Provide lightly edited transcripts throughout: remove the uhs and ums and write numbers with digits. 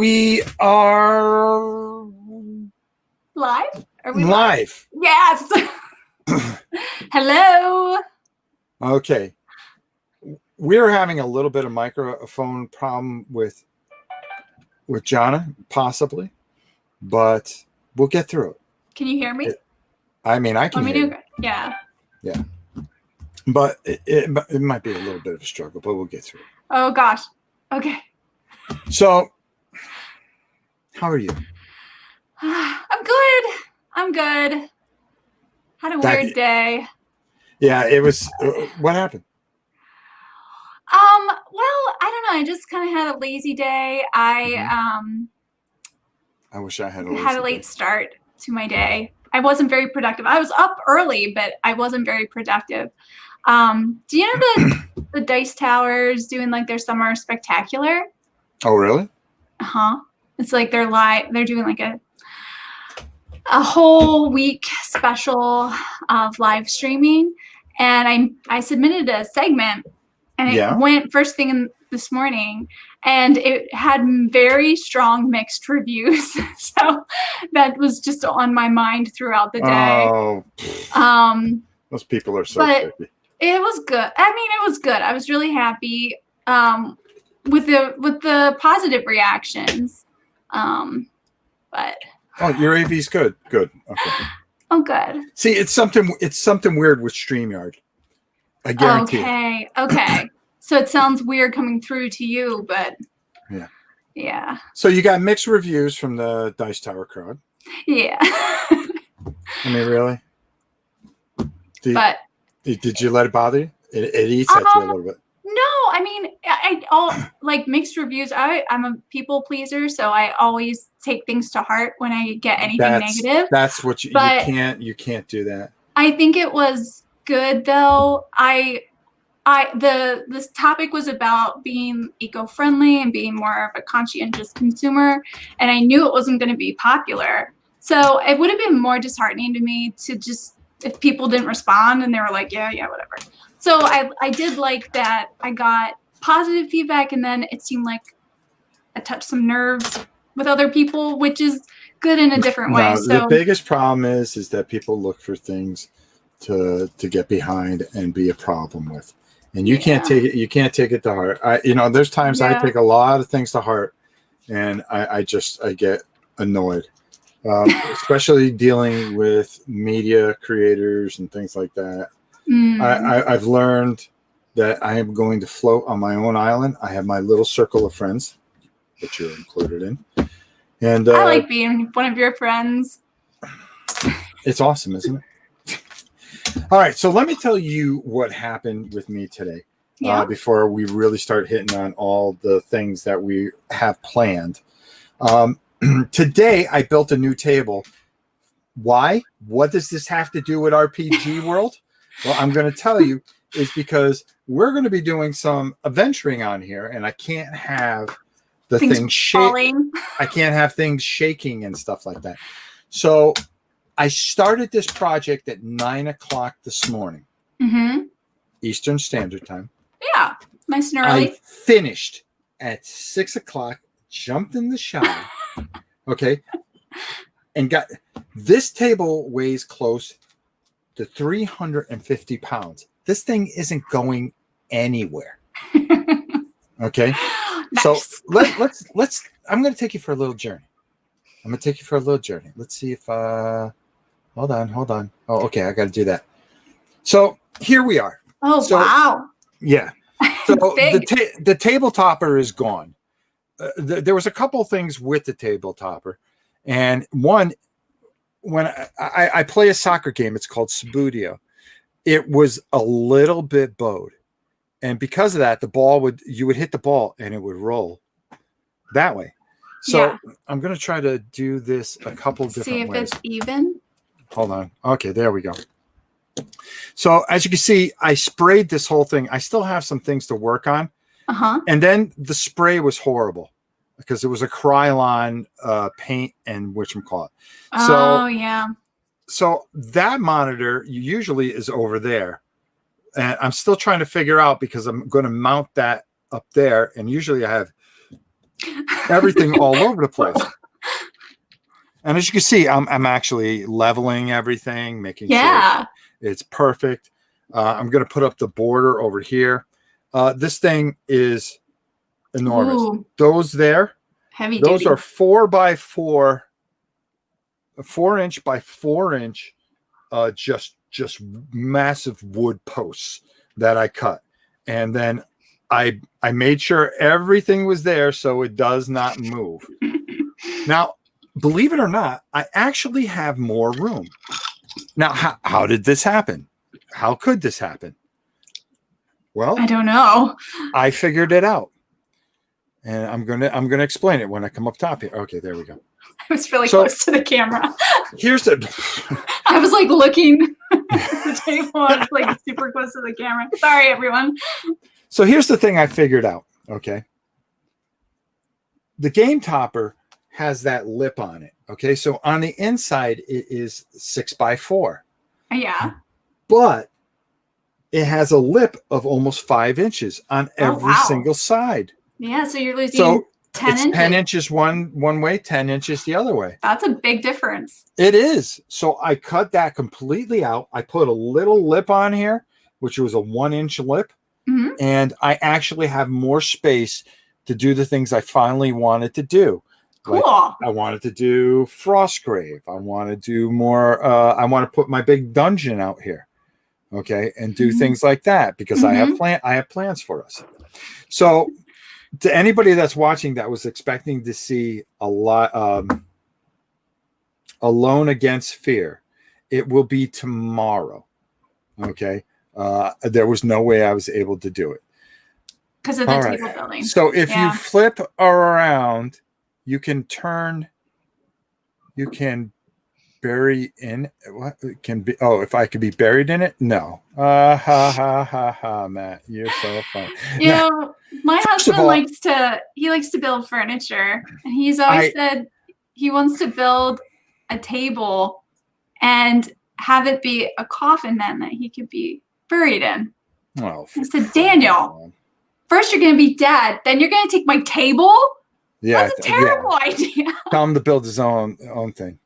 We are live. Are we live? Yes. Hello. Okay. We're having a little bit of microphone problem with Jona, possibly, but we'll get through it. Can you hear me? I mean, I can hear you. Yeah. Yeah. But it might be a little bit of a struggle, but we'll get through it. Oh, gosh. Okay. So, how are you? I'm good. Had a weird day. Yeah, it was. What happened? Well, I don't know. I just kind of had a lazy day. I wish I had a late start to my day. I wasn't very productive. I was up early, but I wasn't very productive. Do you know the Dice Towers doing like their summer spectacular? Oh, really? Uh-huh. It's like they're doing like a whole week special of live streaming, and I submitted a segment, and it went first thing this morning, and it had very strong mixed reviews. So that was just on my mind throughout the day. Oh, those people are so tricky. It was good. I mean, it was good. I was really happy with the positive reactions. But your AV's good. Good. Okay. Oh, good. See, it's something weird with StreamYard. I guarantee. Okay. So it sounds weird coming through to you, but yeah. So you got mixed reviews from the Dice Tower crowd. Yeah. I mean, really? Did you let it bother you? It eats at you a little bit. No, I mean, I like mixed reviews. I'm a people pleaser, so I always take things to heart when I get anything negative. That's what you can't do that. I think it was good though. This topic was about being eco-friendly and being more of a conscientious consumer, and I knew it wasn't going to be popular. So it would have been more disheartening to me to just if people didn't respond and they were like, yeah, whatever. So I did like that I got positive feedback, and then it seemed like I touched some nerves with other people, which is good in a different way. So the biggest problem is that people look for things to get behind and be a problem with. And you can't take it. You can't take it to heart. There's times I take a lot of things to heart, and I get annoyed, especially dealing with media creators and things like that. I've learned that I am going to float on my own island. I have my little circle of friends that you're included in, and I like being one of your friends. It's awesome, isn't it? All right, so let me tell you what happened with me today before we really start hitting on all the things that we have planned. Today, I built a new table. Why? What does this have to do with RPG World? Well, I'm going to tell you is because we're going to be doing some adventuring on here, and I can't have the things shaking. I can't have things shaking and stuff like that. So I started this project at 9:00 this morning, Eastern Standard Time. Yeah, nice and early. I finished at 6:00. Jumped in the shower, and got this table weighs close to 350 pounds. This thing isn't going anywhere. Okay, nice. So let's. I'm going to take you for a little journey. Let's see if. Hold on. Oh, okay. I got to do that. So here we are. Oh, wow. Yeah. So the table topper is gone. There was a couple things with the table topper, and one, when I play a soccer game, it's called Subbuteo. It was a little bit bowed, and because of that, you would hit the ball and it would roll that way. So I'm going to try to do this a couple different ways. See if it's even. Hold on. Okay, there we go. So as you can see, I sprayed this whole thing. I still have some things to work on. And then the spray was horrible because it was a Krylon paint and whatchamacallit. So that monitor usually is over there. And I'm still trying to figure out because I'm going to mount that up there. And usually I have everything all over the place. And as you can see, I'm actually leveling everything, making sure it's perfect. I'm going to put up the border over here. This thing is enormous. Ooh. Those there, Heavy those duty. are 4x4, 4-inch by 4-inch, just massive wood posts that I cut. And then I made sure everything was there so it does not move. Now, believe it or not, I actually have more room. Now, how did this happen? How could this happen? Well, I don't know. I figured it out. And I'm gonna explain it when I come up top here. Okay, there we go. I was really close to the camera. Here's the I was like looking at the table. I was like super close to the camera. Sorry, everyone. So here's the thing I figured out. Okay. The game topper has that lip on it. Okay. So on the inside, it is 6x4. Yeah. But it has a lip of almost 5 inches on every single side. Yeah. So you're losing 10 inches. 10 inches one way, 10 inches the other way. That's a big difference. It is. So I cut that completely out. I put a little lip on here, which was a 1-inch lip. Mm-hmm. And I actually have more space to do the things I finally wanted to do. Cool. Like I wanted to do Frostgrave. I want to do more. I want to put my big dungeon out here. Okay. And do things like that because I have plans for us. So to anybody that's watching that was expecting to see a lot, Alone Against Fear, it will be tomorrow. Okay. There was no way I was able to do it because of the table building. So if you flip around, you can turn. You can bury in what it can be. Oh, if I could be buried in it, no. Ha ha ha ha, Matt, you're so funny. You know, my husband likes to build furniture, and he's always said he wants to build a table and have it be a coffin then that he could be buried in. Oh, I said, Daniel, first you're going to be dead, then you're going to take my table? Yeah, that's a terrible idea. Tell him to build his own thing.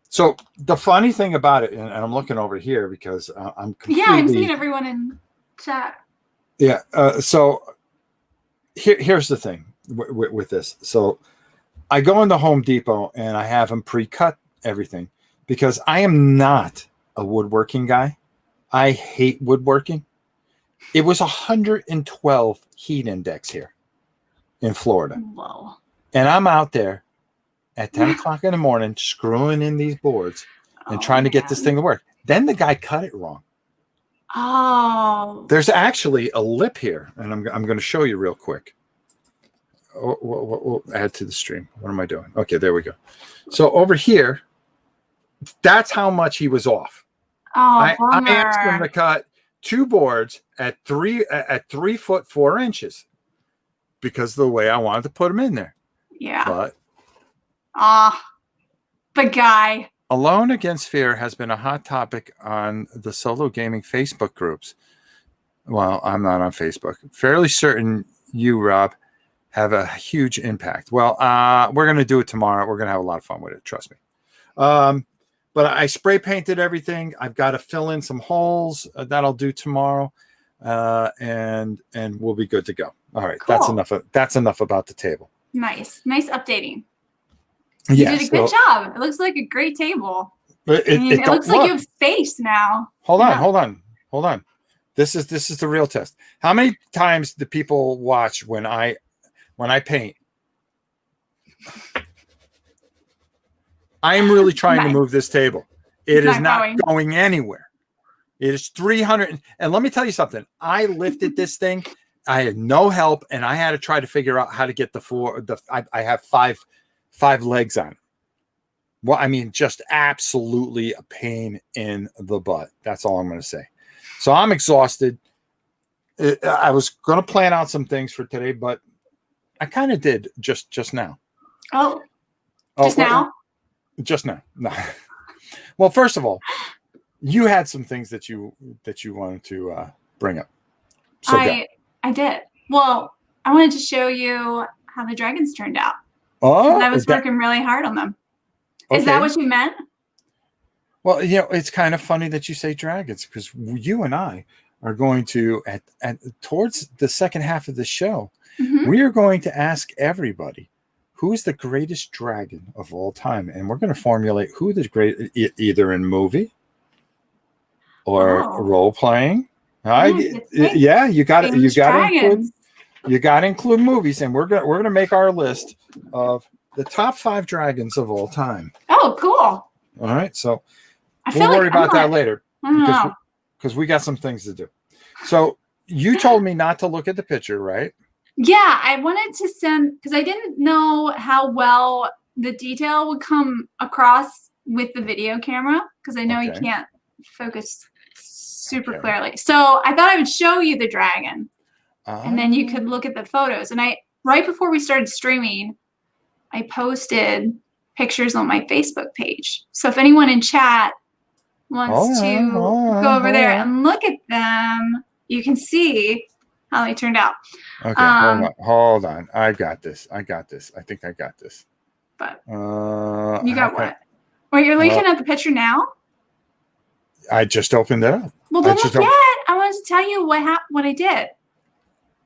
So the funny thing about it, and I'm looking over here because I'm completely... Yeah, I'm seeing everyone in chat. Yeah, so here's the thing with this. So I go into Home Depot and I have them pre-cut everything because I am not a woodworking guy. I hate woodworking. It was 112 heat index here in Florida. Whoa. And I'm out there at 10 o'clock in the morning screwing in these boards and trying to get this thing to work. Then the guy cut it wrong. Oh. There's actually a lip here, and I'm going to show you real quick. We'll add to the stream. What am I doing? Okay, there we go. So over here, that's how much he was off. Oh, I asked him to cut 2 boards at 3 foot 4 inches because of the way I wanted to put them in there. Yeah. But the guy. Alone Against Fear has been a hot topic on the solo gaming Facebook groups. Well, I'm not on Facebook. Fairly certain you, Rob, have a huge impact. Well, we're going to do it tomorrow. We're going to have a lot of fun with it. Trust me. But I spray painted everything. I've got to fill in some holes that I'll do tomorrow. And we'll be good to go. All right. Cool. That's enough about the table. Nice updating. Yeah, you did a good job. It looks like a great table. It looks like you have space now. Hold on. This is the real test. How many times do people watch when I paint? I am really trying to move this table. It is not going anywhere. It is 300. And let me tell you something. I lifted this thing. I had no help, and I had to try to figure out how to get I have five legs on it. Well, I mean, just absolutely a pain in the butt. That's all I'm going to say. So I'm exhausted. I was going to plan out some things for today, but I kind of did just now. Just now? Just now. No. Well, first of all, you had some things that you wanted to bring up. So I did. Well, I wanted to show you how the dragons turned out. Oh, I was working really hard on them. Okay. Is that what you meant? Well, it's kind of funny that you say dragons, because you and I are going to at towards the second half of the show, we are going to ask everybody who's the greatest dragon of all time, and we're going to formulate who the great, either in movie or role playing. Yeah, you got to include movies, and we're gonna make our list of the top 5 dragons of all time. Oh, cool. All right, so we'll worry about that later because we got some things to do. So you told me not to look at the picture, right? Yeah, I wanted to send, because I didn't know how well the detail would come across with the video camera, because I know you can't focus super clearly. So I thought I would show you the dragon, and then you could look at the photos. And right before we started streaming, I posted pictures on my Facebook page. So if anyone in chat wants to go over there and look at them, you can see how they turned out. Okay, hold on. I got this. I think I got this. But you got what? Wait, you're looking at the picture now? I just opened it up. Well, don't look yet. I wanted to tell you what I did.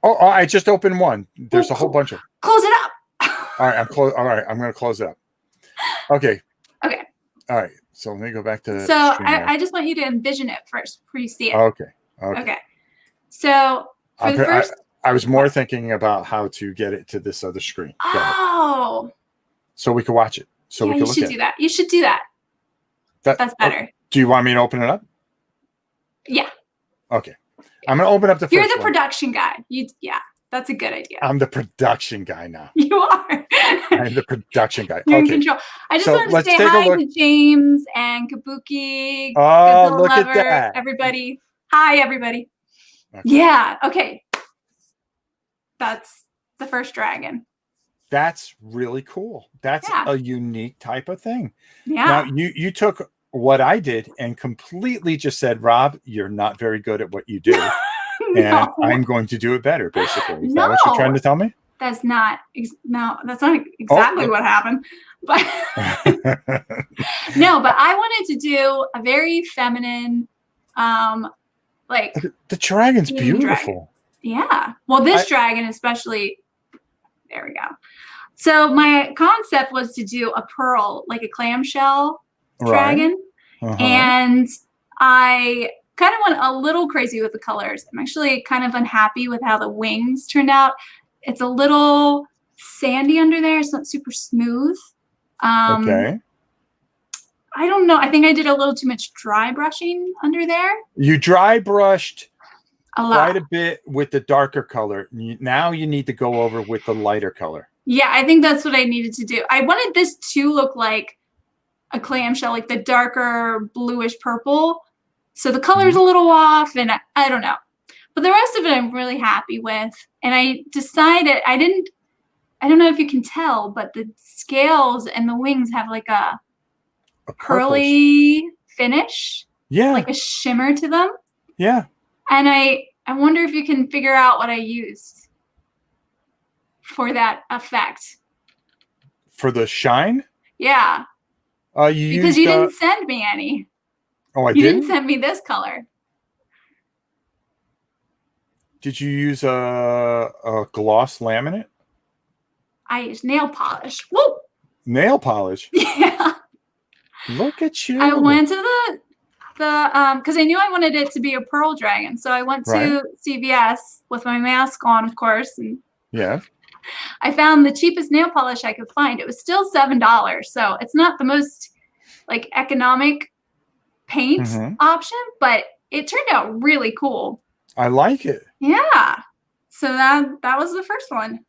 Oh, I just opened one. There's a whole bunch of. Close it up. All right, All right, I'm going to close it up. Okay. Okay. All right. So let me go back to. So I just want you to envision it first before you see it. Okay. So for the first. I was more thinking about how to get it to this other screen. Oh. So we can watch it. So we can look at it. You should do that. You should do that. That's better. Do you want me to open it up? Yeah. Okay. I'm going to open up the first one. You're the production guy. That's a good idea. I'm the production guy now. You are. I'm the production guy. You're in control. I just want to say hi to James and Kabuki. Oh, look at that. Everybody. Hi, everybody. Okay. Yeah. Okay. That's the first dragon. That's really cool. That's a unique type of thing. Yeah. Now, you took what I did and completely just said, Rob, you're not very good at what you do. And I'm going to do it better, basically. Is that what you're trying to tell me? That's not exactly what happened. But no, but I wanted to do a very feminine, like the dragon's beautiful. Dragon. Yeah. Well, this dragon especially. There we go. So my concept was to do a pearl, like a clamshell dragon, and I kind of went a little crazy with the colors. I'm actually kind of unhappy with how the wings turned out. It's a little sandy under there. It's not super smooth. I don't know. I think I did a little too much dry brushing under there. You dry brushed quite a bit with the darker color. Now you need to go over with the lighter color. Yeah, I think that's what I needed to do. I wanted this to look like a clamshell, like the darker bluish purple. So the color's a little off, and I don't know. But the rest of it I'm really happy with. And I decided, I don't know if you can tell, but the scales and the wings have like a pearly finish. Yeah. Like a shimmer to them. Yeah. And I wonder if you can figure out what I used for that effect. For the shine? Yeah. Because you didn't send me any. Oh, you didn't send me this color. Did you use a gloss laminate? I used nail polish. Woo! Nail polish? Yeah. Look at you. I went to the because I knew I wanted it to be a pearl dragon. So I went to CVS with my mask on, of course. And I found the cheapest nail polish I could find. It was still $7. So it's not the most like economic paint option, but it turned out really cool. I like it. Yeah. So that was the first one.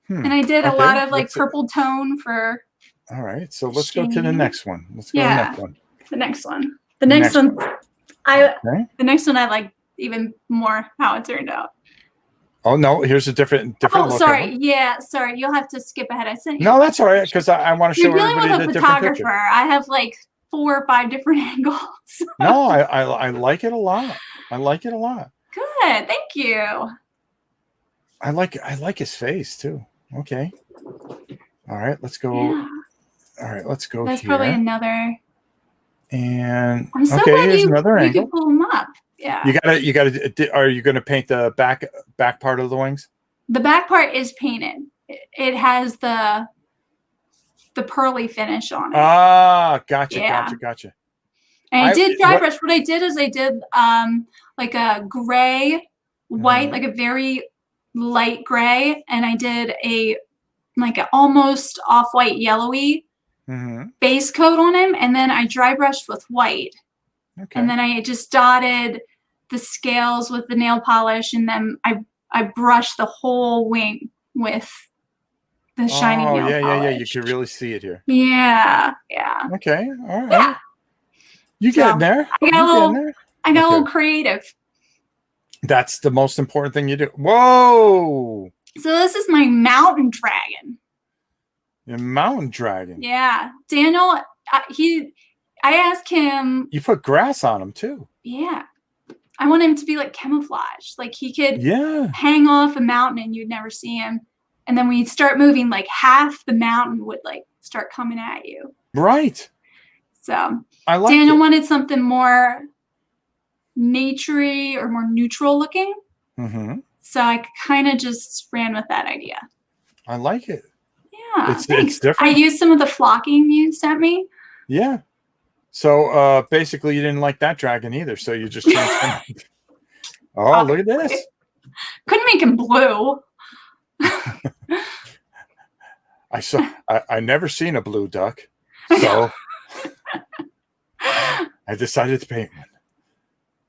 And I did a lot of like purple tone for. All right. So let's go to the next one. Let's go to the next one. The next one. The next one. The next one I like even more how it turned out. Oh no, here's a different look. Sorry. Yeah, sorry. You'll have to skip ahead. I sent you. No, that's all right, because I want to show everybody the different picture. You're dealing with a photographer. I have like 4 or 5 different angles. No, I like it a lot. I like it a lot. Good. Thank you. I like his face too. Okay. All right. Let's go. Yeah. All right. Let's go That's here. probably another. And I'm so okay, glad here's another you angle. could pull them up. Yeah. You gotta. Are you gonna paint the back part of the wings? The back part is painted. It has the pearly finish on it. Ah, gotcha. And I did dry brush. What I did is I did like a gray, white, like a very light gray, and I did a like an almost off-white yellowy base coat on him, and then I dry brushed with white. Okay. And then I just dotted the scales with the nail polish, and then I brushed the whole wing with the shiny nail polish. Yeah. You can really see it here. Yeah. Okay. All right. Yeah. You getting there? I got a little creative. That's the most important thing you do. Whoa! So this is my mountain dragon. Your mountain dragon. Yeah, Daniel. I asked him. You put grass on him too. Yeah, I want him to be like camouflage. Like he could hang off a mountain and you'd never see him. And then when you start moving, like half the mountain would like start coming at you. Right. So Daniel wanted something more naturey or more neutral looking. So I kind of just ran with that idea. I like it. Yeah, it's different. I used some of the flocking you sent me. Yeah. So basically, you didn't like that dragon either. So you just changed. Oh, look at this! Couldn't make him blue. I never seen a blue duck, so I decided to paint one.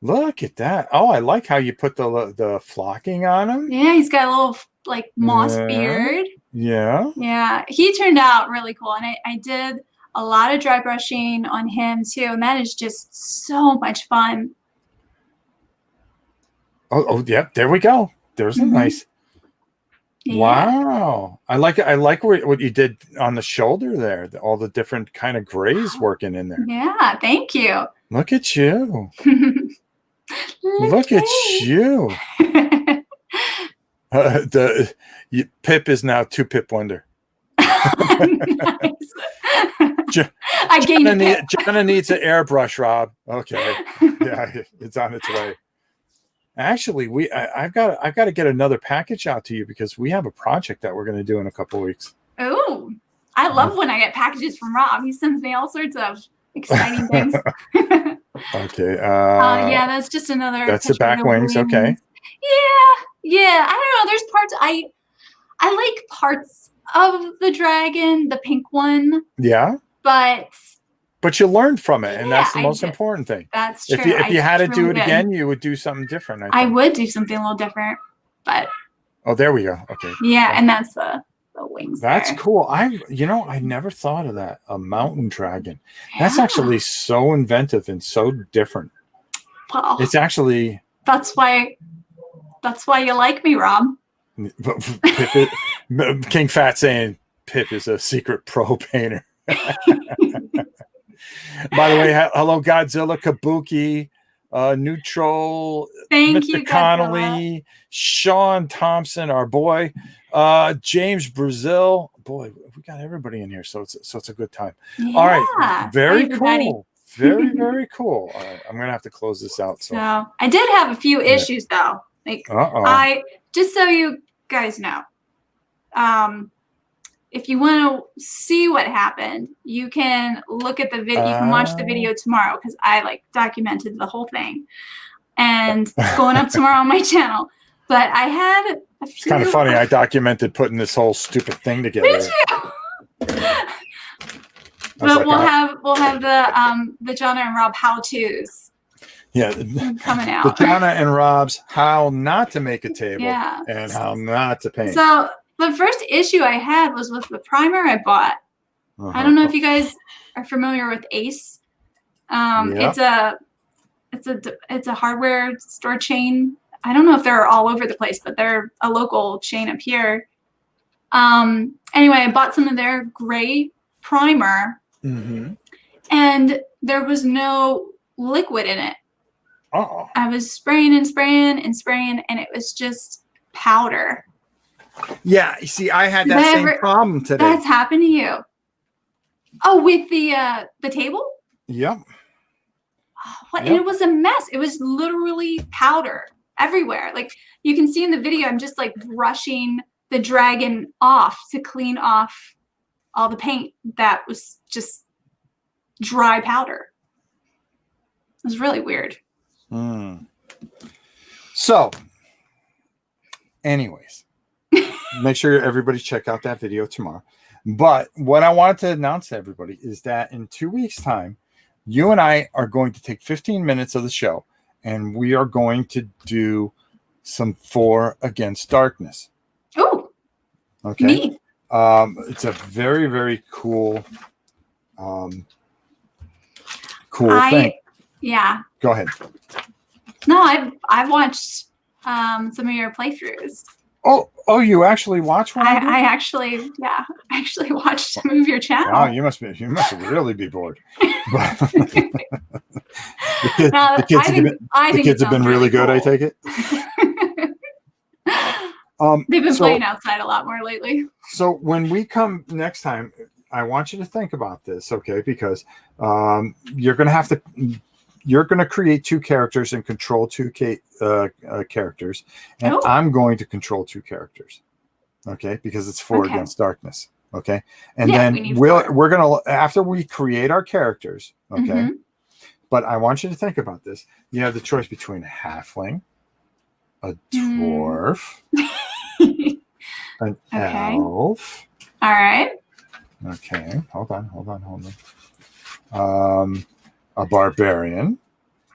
Look at that! Oh, I like how you put the flocking on him. Yeah, he's got a little like moss beard. Yeah, he turned out really cool, and I did a lot of dry brushing on him too, and that is just so much fun. Oh, yeah, there we go. There's a nice. Yeah. Wow, I like it. I like what you did on the shoulder there. All the different kind of grays working in there. Yeah, thank you. Look at you. Look at you. Pip is now 2 Pip Wonder. Jona needs an airbrush, Rob. Okay, yeah, it's on its way. Actually, I've got to get another package out to you because we have a project that we're going to do in a couple of weeks. Oh, I love when I get packages from Rob. He sends me all sorts of exciting things. Okay. Yeah, that's just another. That's the back wings. Okay. Yeah. I don't know. There's parts I like parts of the dragon, the pink one. Yeah. But you learned from it, and that's the most important thing. That's true. If you had to do it again, you would do something different. I would do something a little different, but. Oh, there we go. Okay. Yeah, and that's the wings. That's cool. I never thought of that. A mountain dragon. That's actually so inventive and so different. Well, it's actually. That's why you like me, Rob. King Fat saying Pip is a secret pro painter. By the way, hello Godzilla, Kabuki, Neutral, thank Mr. you, Connolly, Godzilla. Sean Thompson, our boy, James Brazil. Boy, we got everybody in here, so it's a good time. Yeah. All right, very cool, very cool. All right, I'm gonna have to close this out. So I did have a few issues though. Like just so you guys know, if you want to see what happened, you can look at the video. You can watch the video tomorrow because I documented the whole thing, and it's going up tomorrow on my channel. But I had a few. It's kind of funny. I documented putting this whole stupid thing together. Did you? But we'll have the Jona and Rob how-tos. Yeah, coming out. The Jona and Rob's how not to make a table and how not to paint. So the first issue I had was with the primer I bought. I don't know if you guys are familiar with Ace. It's a hardware store chain. I don't know if they're all over the place, but they're a local chain up here. Anyway, I bought some of their gray primer, and there was no liquid in it. I was spraying, and it was just powder. Yeah, you see, I had Did that I same ever- problem today. That's happened to you. Oh, with the table? Yep. Oh, what? Yep. And it was a mess. It was literally powder everywhere. Like you can see in the video, I'm just like brushing the dragon off to clean off all the paint that was just dry powder. It was really weird. So, anyways, make sure everybody check out that video tomorrow. But what I wanted to announce to everybody is that in 2 weeks' time, you and I are going to take 15 minutes of the show, and we are going to do some Thor Against Darkness. Oh, okay. Neat. It's a very, very cool, thing. Yeah. Go ahead. No, I've watched some of your playthroughs. Oh, you actually watch one? I actually watched some of your channel. Wow, you must really be bored. the kids have been really good. Cool. I take it. They've been playing outside a lot more lately. So when we come next time, I want you to think about this, okay? Because you're going to create 2 characters and control 2 characters, and I'm going to control 2 characters, okay? Because it's Thor Against Darkness, okay? And then we're going to, after we create our characters, okay? But I want you to think about this. You have the choice between a halfling, a dwarf, an elf. All right. Okay. Hold on. A barbarian.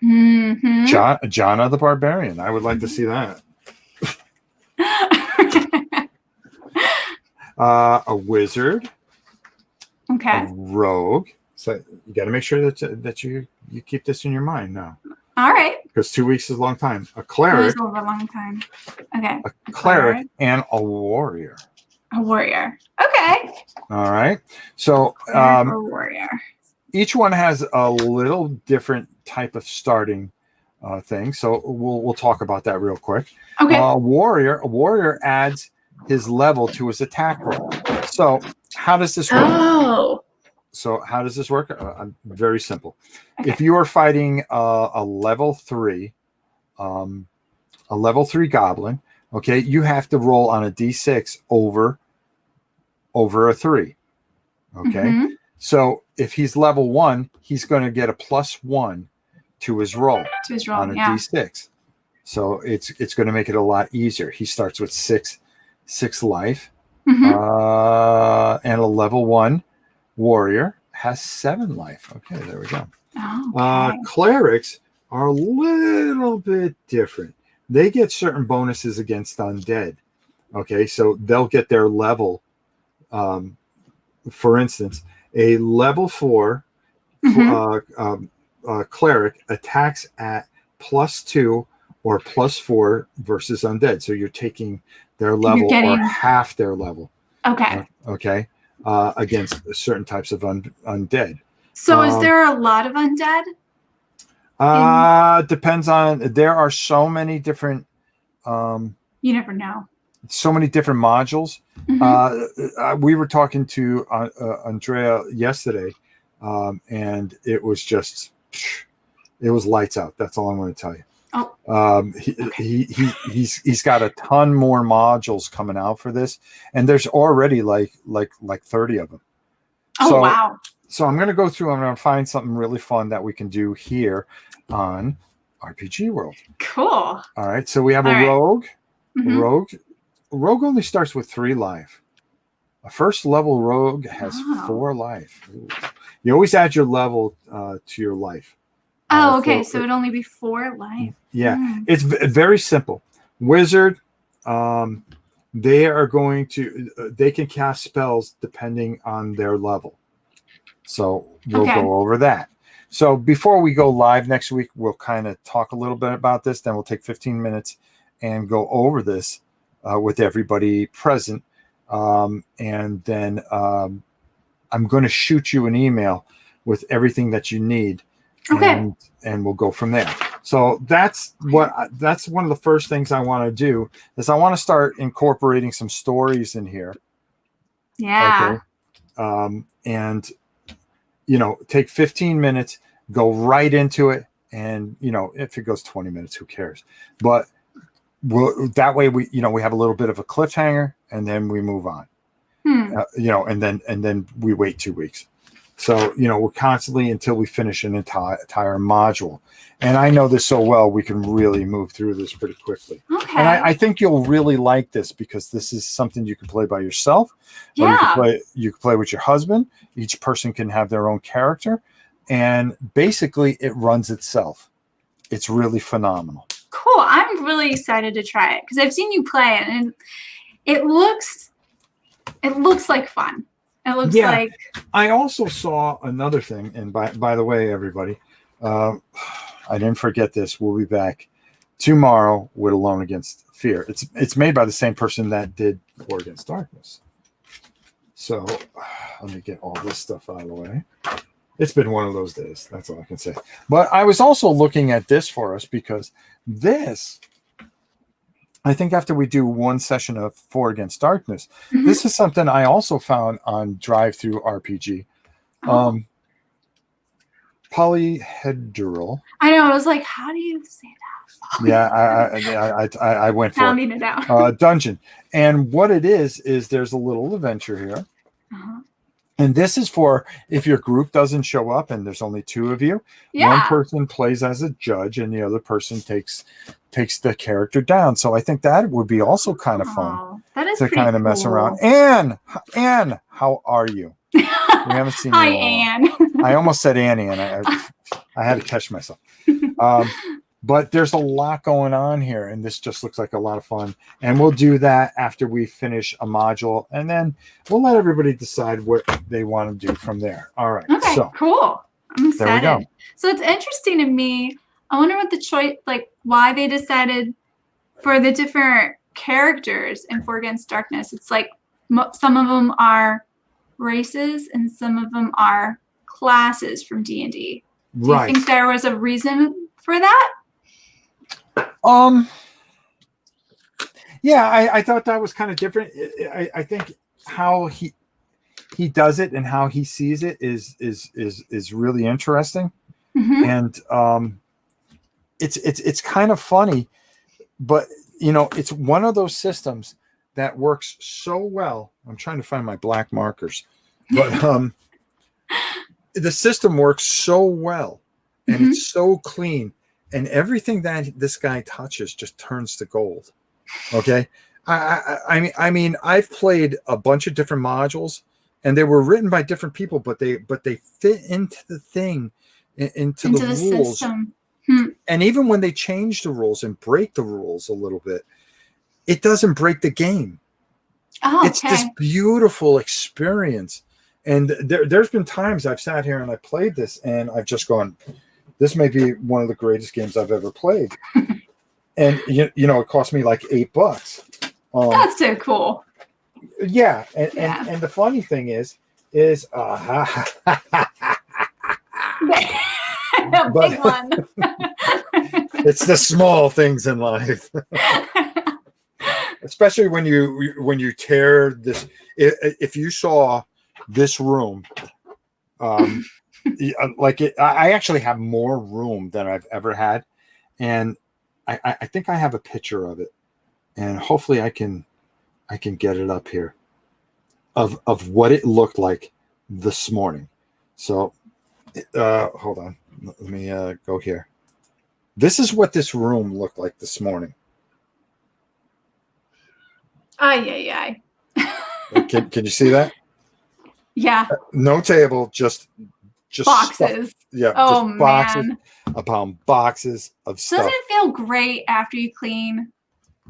Jona the barbarian. I would like to see that. A wizard. Okay. A rogue. So you got to make sure that you keep this in your mind now. All right. Because 2 weeks is a long time. A cleric. It is a long time. Okay. A cleric and a warrior. A warrior. Okay. All right. So a warrior. Each one has a little different type of starting thing. So we'll talk about that real quick. Okay. A warrior adds his level to his attack roll. So how does this work? Oh. So how does this work? Very simple. Okay. If you are fighting a level 3 goblin, okay, you have to roll on a d6 over a 3. Okay. So if he's level 1, he's going to get a +1 to his roll on a d6. So it's going to make it a lot easier. He starts with 6 life, and a level 1 warrior has 7 life. Okay, there we go. Okay. Clerics are a little bit different. They get certain bonuses against undead. Okay, so they'll get their level. For instance, a level 4 cleric attacks at +2 or +4 versus undead. So you're taking their level or half their level. Okay. Okay. Against certain types of undead. So is there a lot of undead? Depends on. There are so many different. You never know. So many different modules. We were talking to Andrea yesterday, and it was just, it was lights out. That's all I'm going to tell you. Oh. He's got a ton more modules coming out for this, and there's already like 30 of them. Oh, wow. So I'm going to go through. I'm going to find something really fun that we can do here on RPG World. Cool. All right. So we have a rogue. Rogue only starts with 3 life. A first level rogue has 4 life. Ooh. You always add your level to your life. Oh, okay. So it'd only be 4 life. Yeah. It's very simple. Wizard, they are going to, they can cast spells depending on their level. So we'll go over that. So before we go live next week, we'll kind of talk a little bit about this. Then we'll take 15 minutes and go over this with everybody present. And then I'm going to shoot you an email with everything that you need. Okay. And we'll go from there. So that's one of the first things I want to do is I want to start incorporating some stories in here. Yeah. Okay. And take 15 minutes, go right into it. And if it goes 20 minutes, who cares? But that way we have a little bit of a cliffhanger, and then we move on. And then we wait 2 weeks. So we're constantly until we finish an entire module. And I know this so well, we can really move through this pretty quickly. Okay. And I think you'll really like this because this is something you can play by yourself. Yeah. Or you can play with your husband. Each person can have their own character. And basically, it runs itself. It's really phenomenal. Cool. I'm really excited to try it because I've seen you play it, and it looks like fun. It looks like. I also saw another thing, and by the way, everybody, I didn't forget this. We'll be back tomorrow with Alone Against Fear. It's made by the same person that did War Against Darkness. So let me get all this stuff out of the way. It's been one of those days. That's all I can say. But I was also looking at this for us because this, I think after we do one session of War Against Darkness, this is something I also found on Drive-Thru RPG. Polyhedral. I know. I was like, how do you say that? Yeah, I went for Sounding it out. Dungeon. And what it is there's a little adventure here. And this is for if your group doesn't show up and there's only 2 of you. Yeah. One person plays as a judge and the other person takes the character down. So I think that would be also kind of fun that is to kind of mess around. Anne, how are you? We haven't seen you. Hi, Anne. I almost said Annie, and I had to catch myself. But there's a lot going on here, and this just looks like a lot of fun. And we'll do that after we finish a module, and then we'll let everybody decide what they want to do from there. All right. Okay, so cool. I'm excited. There we go. So it's interesting to me. I wonder what the choice, why they decided for the different characters in War Against Darkness. It's like some of them are races and some of them are classes from D&D. Do you think there was a reason for that? Yeah, I thought that was kind of different. I think how he does it and how he sees it is really interesting. And it's kind of funny, but it's one of those systems that works so well. I'm trying to find my black markers, but the system works so well and it's so clean. And everything that this guy touches just turns to gold. Okay. I mean, I've played a bunch of different modules and they were written by different people, but they fit into the thing, into the rules. System. And even when they change the rules and break the rules a little bit, it doesn't break the game. It's this beautiful experience. And there's been times I've sat here and I played this and I've just gone, this may be one of the greatest games I've ever played. And, it cost me like $8. That's so cool. Yeah. And the funny thing is big one. It's the small things in life. Especially when you tear this, if you saw this room, I actually have more room than I've ever had, and I think I have a picture of it, and hopefully I can get it up here of what it looked like this morning. So hold on, let me go here. This is what this room looked like this morning. Ay. Can you see that? Yeah. No table, just boxes. Stuff. Yeah. Oh, just boxes man. upon boxes of stuff. Doesn't it feel great after you clean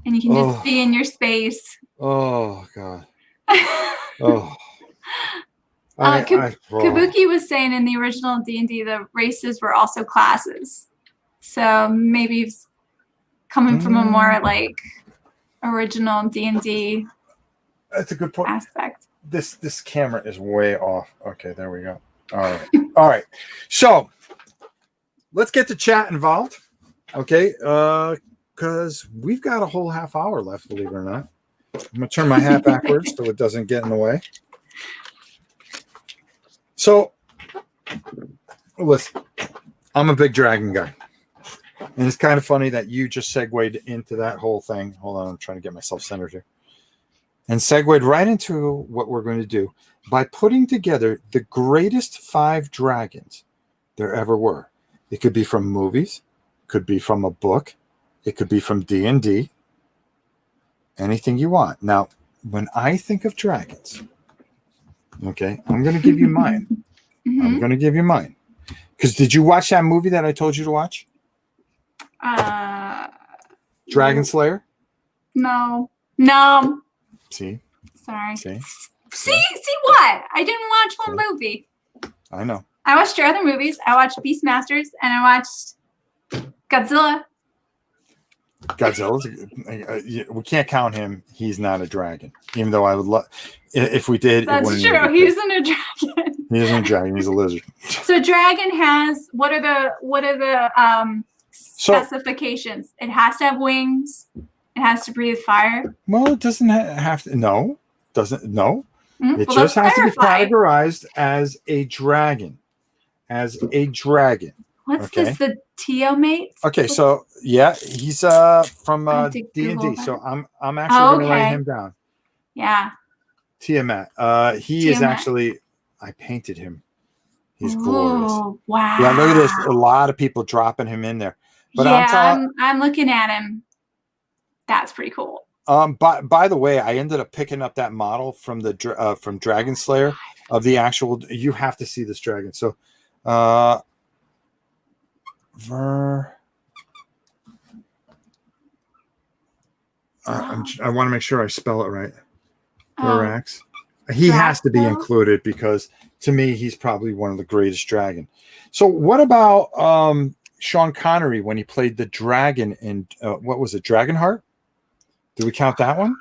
and you can just be in your space? Oh God. Oh. Kabuki was saying in the original D&D the races were also classes. So maybe it's coming from a more original D&D that's a good point. aspect. This camera is way off. Okay, there we go. All right. So let's get the chat involved. Okay, because we've got a whole half hour left, believe it or not. I'm gonna turn my hat backwards so it doesn't get in the way. So, listen, I'm a big dragon guy. And it's kind of funny that you just segued into that whole thing. Hold on, I'm trying to get myself centered here. And segued right into what we're going to do by putting together the greatest 5 dragons there ever were. It could be from movies, could be from a book, it could be from D&D, anything you want. Now, when I think of dragons, okay, I'm going to give you mine. I'm going to give you mine. Because did you watch that movie that I told you to watch? Dragon Slayer? No. See? Sorry. See What? I didn't watch one movie. I know. I watched your other movies. I watched Beastmasters and I watched Godzilla. Godzilla's we can't count him. He's not a dragon. Even though I would love if we did. That's it true. He isn't a dragon. He isn't a dragon. He's a lizard. So dragon has what are the specifications? It has to have wings. It has to breathe fire. Well, it doesn't have to. No, doesn't. No, it well, just has to be categorized as a dragon. As a dragon. What's this? The Tiamat? Okay, so yeah, he's from D&D. So I'm actually going to write him down. Yeah. Tiamat. He is actually. I painted him. He's glorious. Wow. Yeah, look at this. A lot of people dropping him in there. But yeah, I'm looking at him. That's pretty cool. By the way, I ended up picking up that model from the from Dragon Slayer of the actual. You have to see this dragon. So, I want to make sure I spell it right. Verax. He has to be included because to me he's probably one of the greatest dragon. So what about Sean Connery when he played the dragon in what was it, Dragonheart? Did we count that one?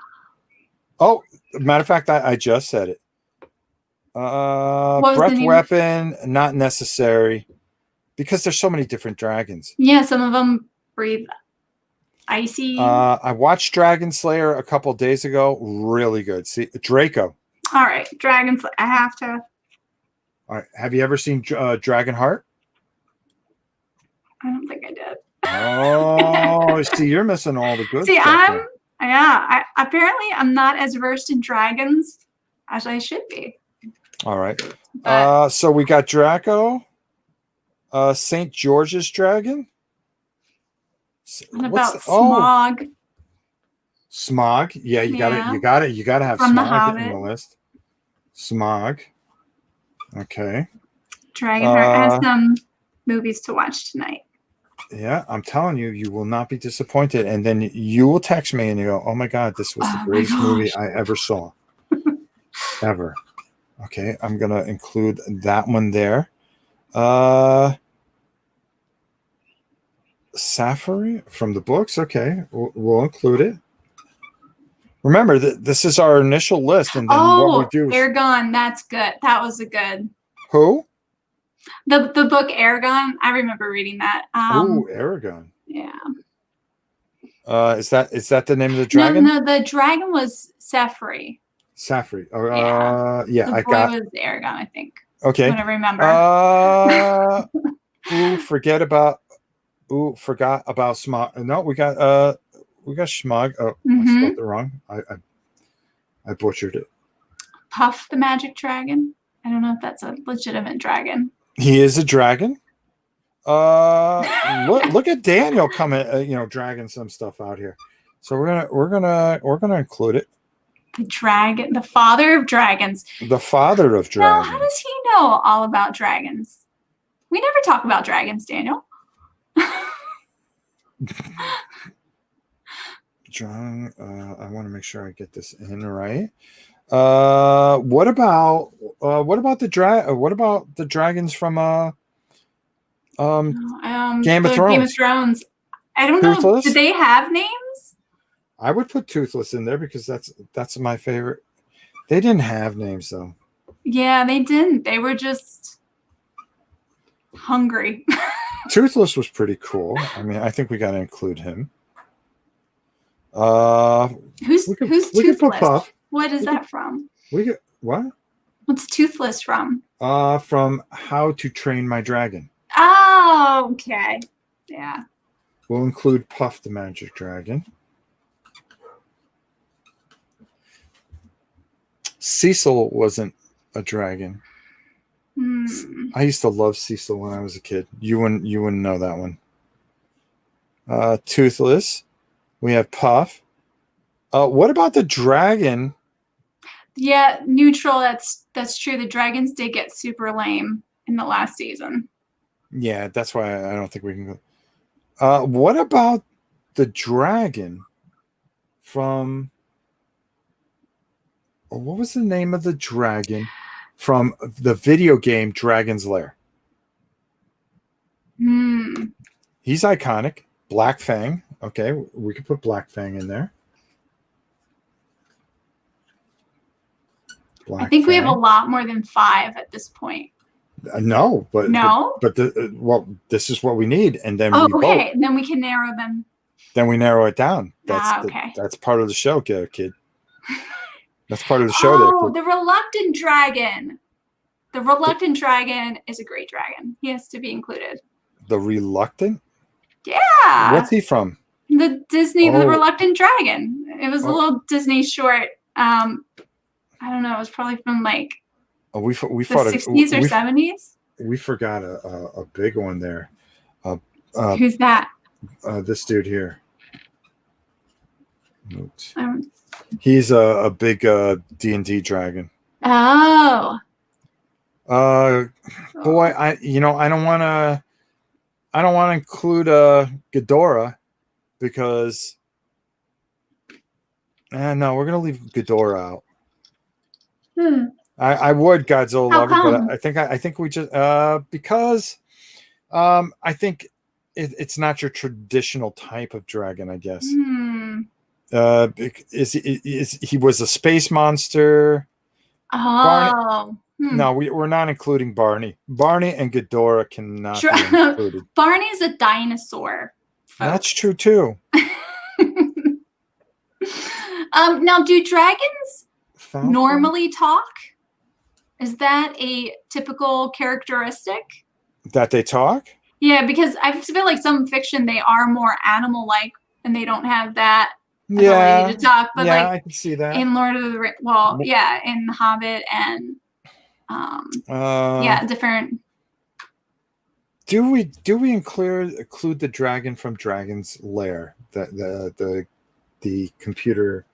Oh, matter of fact, I just said it. Breath weapon, not necessary, because there's so many different dragons. Yeah, some of them breathe icy. I watched Dragon Slayer a couple days ago. Really good. See, Draco. All right, Dragon Slayer. I have to. All right. Have you ever seen Dragonheart? I don't think I did. Oh, see, you're missing all the good stuff. Apparently I'm not as versed in dragons as I should be. All right. So we got Draco, St. George's dragon. What about Smog? Smog. Yeah, you got it. You got to have Smog in the list. Smog. Okay. Dragonheart has some movies to watch tonight. Yeah, I'm telling you, you will not be disappointed. And then you will text me and you go, "Oh my God, this was the greatest movie I ever saw, ever." Okay, I'm gonna include that one there. Safari from the books. Okay, we'll include it. Remember that this is our initial list, and then what we do. Aragon, that's good. That was a good. Who? The book Aragon. I remember reading that. Aragon. Yeah. Is that the name of the dragon? No, the dragon was Safari. Safari. Yeah. The boy was Aragon, I think. Okay. I remember. Forgot about Smog. No, we got Smog. Oh, I spelled it wrong. I butchered it. Puff the magic dragon. I don't know if that's a legitimate dragon. He is a dragon. Look at Daniel coming, dragging some stuff out here. So we're gonna include it. The dragon, the father of dragons. The father of dragons. Now, how does he know all about dragons? We never talk about dragons, Daniel. John, I want to make sure I get this in right. What about the dragons from Game of Thrones? Game of Thrones. I don't know. Do they have names? I would put Toothless in there because that's my favorite. They didn't have names though. Yeah, they didn't. They were just hungry. Toothless was pretty cool. I mean, I think we got to include him. Who's we could Toothless? put Puff. What is that from? What? What's Toothless from? From How to Train My Dragon. Oh, okay. Yeah. We'll include Puff the Magic Dragon. Cecil wasn't a dragon. I used to love Cecil when I was a kid. You wouldn't know that one. Toothless. We have Puff. What about the dragon? Yeah, neutral. That's true. The dragons did get super lame in the last season. Yeah, that's why I don't think we can go. What about the dragon from? What was the name of the dragon from the video game Dragon's Lair? He's iconic. Black Fang. Okay, we could put Black Fang in there. I think we have a lot more than 5 at this point. No, but this is what we need, and then we vote. Then we can narrow them. Then we narrow it down. Okay. That's part of the show, kid. That's part of the show. Oh, the reluctant dragon. The reluctant dragon is a great dragon. He has to be included. The reluctant? Yeah. What's he from? The Disney, The Reluctant Dragon. It was a little Disney short. I don't know. It was probably from like we the 60s or 70s. We forgot a big one there. Who's that? This dude here. He's a big D&D dragon. Oh. Boy, I don't want to include Ghidorah because no, we're gonna leave Ghidorah out. I would Godzilla lover, but I think we just because I think it's not your traditional type of dragon, I guess. He was a space monster. Oh. No, we're not including Barney. Barney and Ghidorah cannot be included. Barney's a dinosaur. Folks. That's true too. Now, do dragons normally talk? Is that a typical characteristic? That they talk? Yeah, because I feel like some fiction they are more animal-like and they don't have that ability to talk. But like I can see that in Lord of the Rings, in The Hobbit and different. Do we include the dragon from Dragon's Lair, the computer,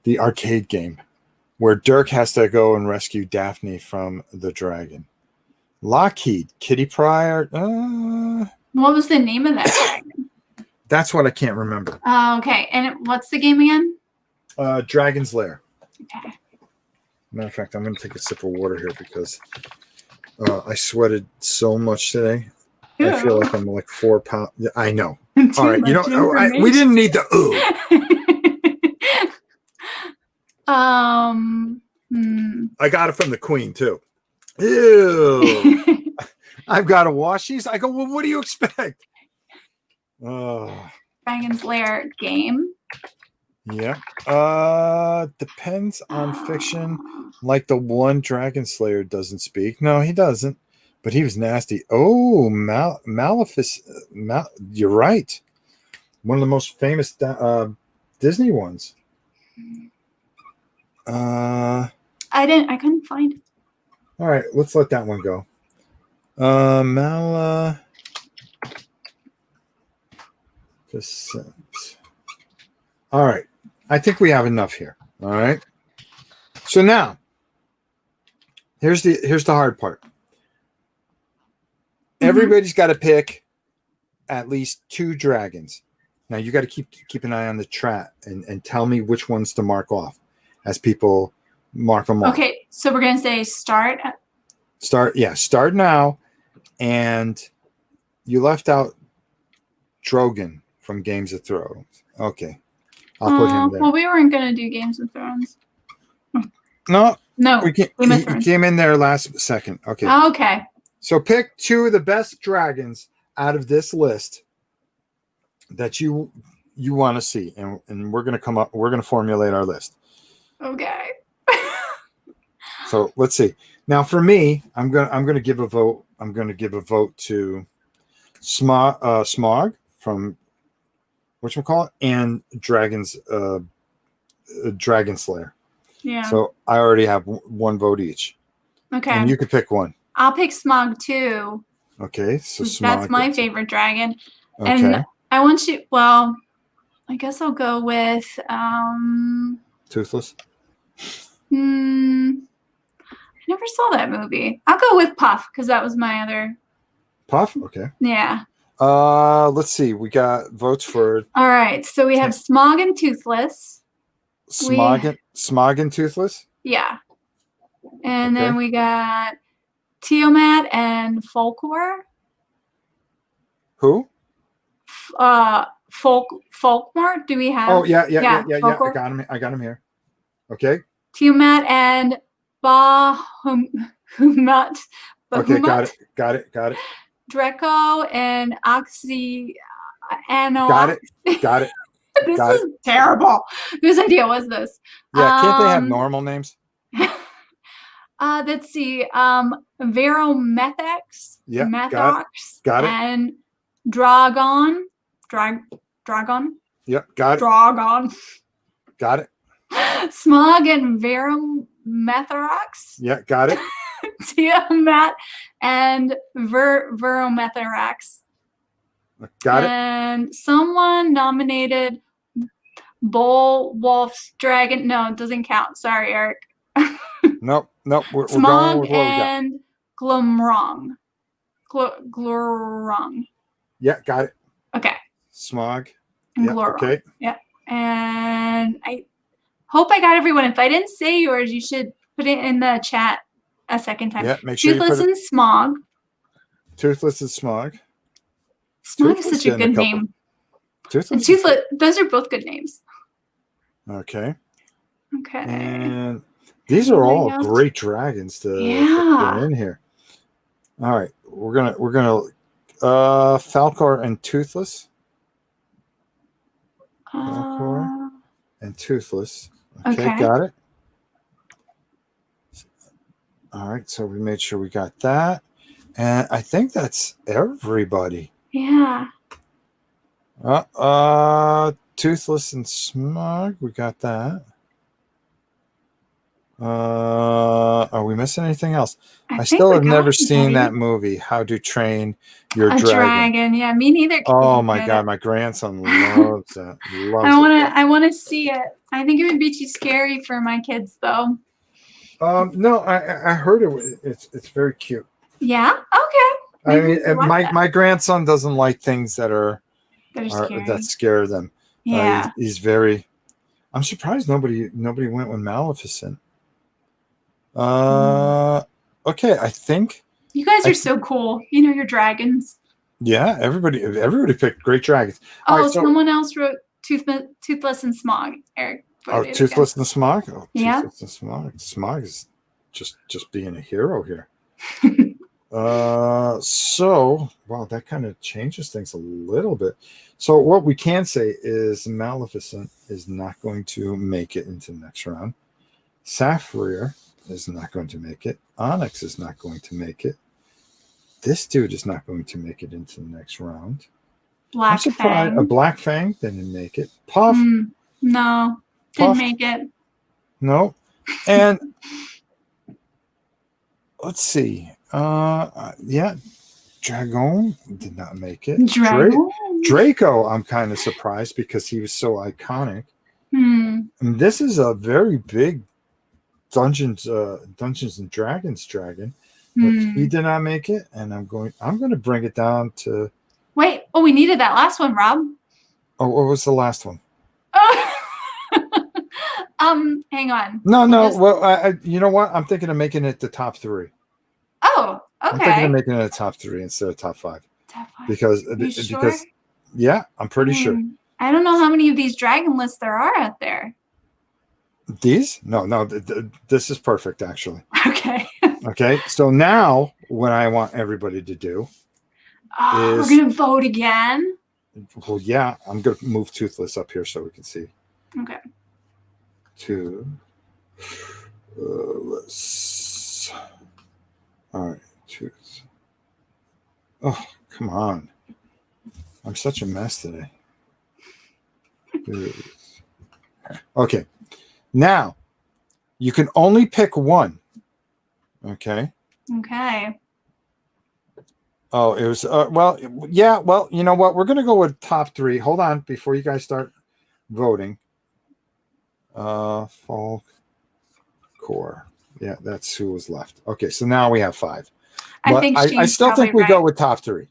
the arcade game, where Dirk has to go and rescue Daphne from the dragon? Lockheed, Kitty Pryde. What was the name of that dragon? That's what I can't remember. Oh, okay. And what's the game again? Dragon's Lair. Okay. Matter of fact, I'm going to take a sip of water here because I sweated so much today. Ew. I feel like I'm like 4 pounds. Yeah, I know. All right. We didn't need the I got it from the Queen too. Ew. I've got to wash these. I go, well, what do you expect? Dragon's Lair game. Yeah. Depends on fiction. Like the one Dragon Slayer doesn't speak. No, he doesn't. But he was nasty. Oh, Maleficent. You're right. One of the most famous Disney ones. I couldn't find it. All right, let's let that one go. Maleficent. All right. I think we have enough here. All right. So now, here's the hard part. Everybody's got to pick at least 2 dragons. Now you got to keep an eye on the chat and tell me which ones to mark off as people mark them off. Okay, so we're gonna say start. Start now. And you left out Drogon from Games of Thrones. Okay. I'll put him there. Well, we weren't gonna do Games of Thrones. No. No. He came in there last second. Okay. Okay. So pick 2 of the best dragons out of this list that you want to see, and we're gonna formulate our list. Okay. So let's see. Now for me, I'm gonna give a vote. I'm gonna give a vote to Smog from whatchamacallit, and Dragon Slayer. Yeah. So I already have 1 vote each. Okay. And you could pick one. I'll pick Smog too. Okay, so That's Smog. my favorite dragon. Okay. And I want you. Well, I guess I'll go with Toothless. I never saw that movie. I'll go with Puff because that was my other. Puff. Okay. Yeah. Let's see. We got votes for. All right. So we have Smog and Toothless. Smog and Toothless. Yeah. And then we got Tiamat and Folklore. Who? Folkmore. Do we have? Oh yeah. I Folklore? got him here. Okay. Tiamat and Bahamut. Okay, got it. Draco and Oxy. Got it. This is terrible. Whose idea was this? Yeah, can't they have normal names? Let's see. Veromethax. Yeah, Methox. got it. And Dragon. Dragon. Yep, got it. Dragon. Got it. Smog and Veromethax. Yeah, got it. Tiamat and Verometharax. Got it. And someone nominated Bull Wolf's Dragon. No, it doesn't count. Sorry, Eric. Nope. We're Smog going with what we got. and Glumrong. Glurong. Yeah, got it. Okay. Smog. And Yeah, Glurong. okay. Yeah. And I hope I got everyone. If I didn't say yours, you should put it in the chat a second time. Yeah, make sure Toothless you put and Smog. Toothless and Smog. Smog is such a good name. Toothless. Those are both good names. Okay. Okay. And these are all great dragons to put in here. All right, we're gonna Falcor and Toothless. Falcor and Toothless. Okay, got it. All right, so we made sure we got that, and I think that's everybody. Yeah. Toothless and Smog, we got that. Are we missing anything else? I still have never seen that movie, How to Train Your Dragon. Yeah, me neither. Oh my God, my grandson loves that. I wanna see it. I think it would be too scary for my kids though. No, I heard it's very cute. Yeah. Okay. Maybe I mean, my grandson doesn't like things that that scare them. Yeah. He's very. I'm surprised nobody went with Maleficent. Okay, I think you guys are so cool. You know your dragons. Yeah, everybody picked great dragons. Oh, right, someone else wrote Toothless and Smog. Eric. Toothless and Smog. Oh, yeah. Toothless and Smog. Smog is just being a hero here. So wow, that kind of changes things a little bit. So what we can say is Maleficent is not going to make it into the next round. Sapphire is not going to make it. Onyx is not going to make it. This dude is not going to make it into the next round. Black Fang. A Black Fang didn't make it. Puff. No, didn't make it. No. And let's see. Yeah. Dragon did not make it. Draco, I'm kind of surprised because he was so iconic. And this is a very big Dungeons and Dragons dragon. But he did not make it, and I'm going to bring it down to. Wait, we needed that last one, Rob. Oh, what was the last one? Hang on. No. Well, you know what? I'm thinking of making it the top 3. Oh, okay. I'm thinking of making it a top 3 instead of top 5. Top 5. Because yeah, I'm pretty sure. I don't know how many of these dragon lists there are out there. These? No. This is perfect, actually. Okay. Okay. So now what I want everybody to do Oh, is, we're gonna vote again. well, yeah, I'm gonna move Toothless up here so we can see. Okay. Toothless. All right, Tooth. Oh, come on! I'm such a mess today. Okay, now you can only pick one. Okay. Okay. Oh, it was well, yeah. Well, you know what? We're gonna go with top 3. Hold on, before you guys start voting. Folk core. Yeah, that's who was left. Okay, so now we have 5. I But think I she's still think we probably go right. with top 3.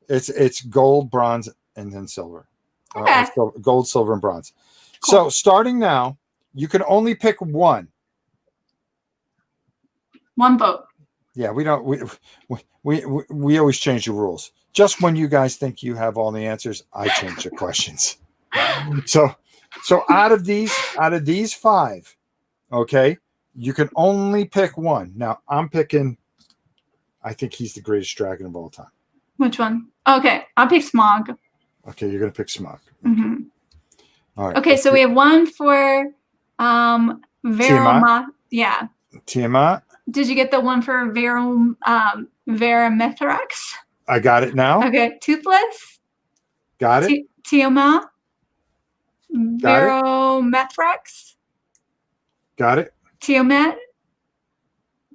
It's gold, bronze, and then silver. Okay. Gold, silver, and bronze. Cool. So starting now, you can only pick one. One vote. Yeah, we don't. We always change the rules. Just when you guys think you have all the answers, I change the questions. So out of these 5, okay, you can only pick one. Now I'm picking. I think he's the greatest dragon of all time. Which one? Okay, I'll pick Smog. Okay, you're gonna pick Smog. Mm-hmm. All right. Okay, so we have one for Tiamat. Yeah. Tiamat. Did you get the one for Veramethrax? I got it now. Okay, Toothless. Got it. Tiamat. Got it. Veromethrax. Got it. Tiamat.